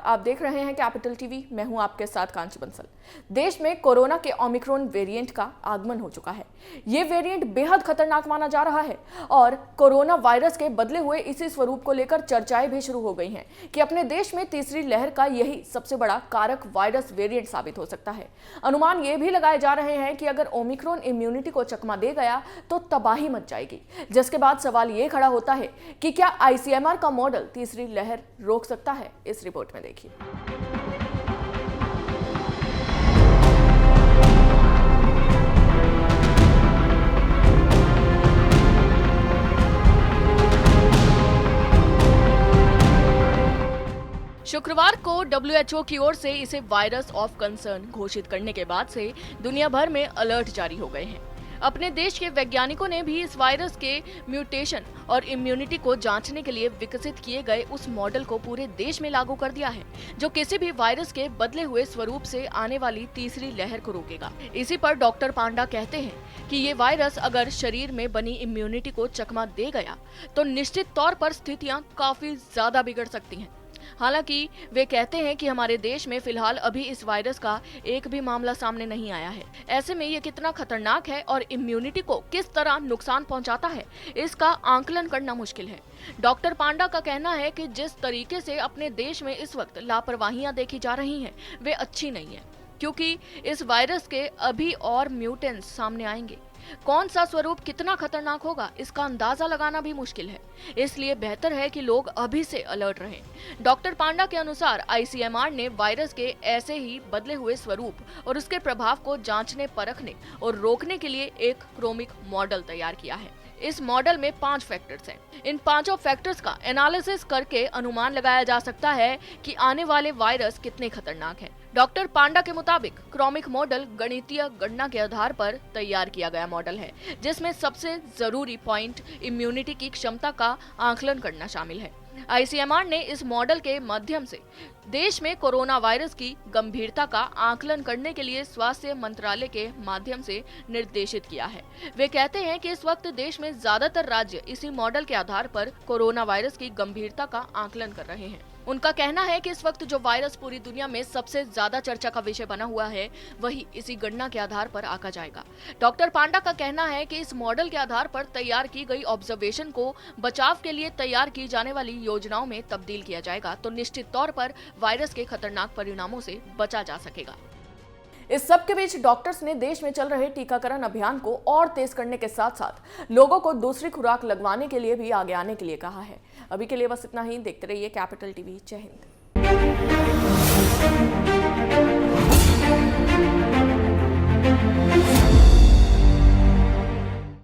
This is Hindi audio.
आप देख रहे हैं कैपिटल टीवी। मैं हूं आपके साथ कांची बंसल। देश में कोरोना के ओमिक्रॉन वेरिएंट का आगमन हो चुका है। ये वेरिएंट बेहद खतरनाक माना जा रहा है और कोरोना वायरस के बदले हुए इसी स्वरूप को लेकर चर्चाएं भी शुरू हो गई हैं कि अपने देश में तीसरी लहर का यही सबसे बड़ा कारक वायरस वेरिएंट साबित हो सकता है। अनुमान ये भी लगाए जा रहे हैं कि अगर ओमिक्रॉन इम्यूनिटी को चकमा दे गया तो तबाही मच जाएगी, जिसके बाद सवाल ये खड़ा होता है कि क्या आईसीएमआर का मॉडल तीसरी लहर रोक सकता है। इस रिपोर्ट में देखिए। शुक्रवार को डब्ल्यूएचओ की ओर से इसे वायरस ऑफ कंसर्न घोषित करने के बाद से दुनिया भर में अलर्ट जारी हो गए हैं। अपने देश के वैज्ञानिकों ने भी इस वायरस के म्यूटेशन और इम्यूनिटी को जांचने के लिए विकसित किए गए उस मॉडल को पूरे देश में लागू कर दिया है, जो किसी भी वायरस के बदले हुए स्वरूप से आने वाली तीसरी लहर को रोकेगा। इसी पर डॉक्टर पांडा कहते हैं कि ये वायरस अगर शरीर में बनी इम्यूनिटी को चकमा दे गया तो निश्चित तौर पर स्थितियां काफी ज्यादा बिगड़ सकती हैं। हालांकि वे कहते हैं कि हमारे देश में फिलहाल अभी इस वायरस का एक भी मामला सामने नहीं आया है। ऐसे में ये कितना खतरनाक है और इम्यूनिटी को किस तरह नुकसान पहुंचाता है, इसका आंकलन करना मुश्किल है। डॉक्टर पांडा का कहना है कि जिस तरीके से अपने देश में इस वक्त लापरवाहियां देखी जा रही हैं, वे अच्छी नहीं है, क्योंकि इस वायरस के अभी और म्यूटेंट्स सामने आएंगे। कौन सा स्वरूप कितना खतरनाक होगा, इसका अंदाजा लगाना भी मुश्किल है। इसलिए बेहतर है कि लोग अभी से अलर्ट रहें। डॉक्टर पांडा के अनुसार आईसीएमआर ने वायरस के ऐसे ही बदले हुए स्वरूप और उसके प्रभाव को जांचने, परखने और रोकने के लिए एक क्रोमिक मॉडल तैयार किया है। इस मॉडल में 5 फैक्टर्स हैं। इन 5 फैक्टर्स का एनालिसिस करके अनुमान लगाया जा सकता है कि आने वाले वायरस कितने खतरनाक हैं। डॉक्टर पांडा के मुताबिक क्रोमिक मॉडल गणितीय गणना के आधार पर तैयार किया गया मॉडल है, जिसमें सबसे जरूरी पॉइंट इम्यूनिटी की क्षमता का आकलन करना शामिल है। आईसीएमआर ने इस मॉडल के माध्यम से देश में कोरोना वायरस की गंभीरता का आकलन करने के लिए स्वास्थ्य मंत्रालय के माध्यम से निर्देशित किया है। वे कहते हैं कि इस वक्त देश में ज्यादातर राज्य इसी मॉडल के आधार पर कोरोना वायरस की गंभीरता का आकलन कर रहे हैं। उनका कहना है कि इस वक्त जो वायरस पूरी दुनिया में सबसे ज्यादा चर्चा का विषय बना हुआ है, वही इसी गणना के आधार पर आंका जाएगा। डॉक्टर पांडा का कहना है कि इस मॉडल के आधार पर तैयार की गई ऑब्जर्वेशन को बचाव के लिए तैयार की जाने वाली योजनाओं में तब्दील किया जाएगा, तो निश्चित तौर पर वायरस के खतरनाक परिणामों से बचा जा सकेगा। इस सब के बीच डॉक्टर्स ने देश में चल रहे टीकाकरण अभियान को और तेज करने के साथ साथ लोगों को दूसरी खुराक लगवाने के लिए भी आगे आने के लिए कहा है। अभी के लिए बस इतना ही। देखते रहिए कैपिटल टीवी। जय हिंद।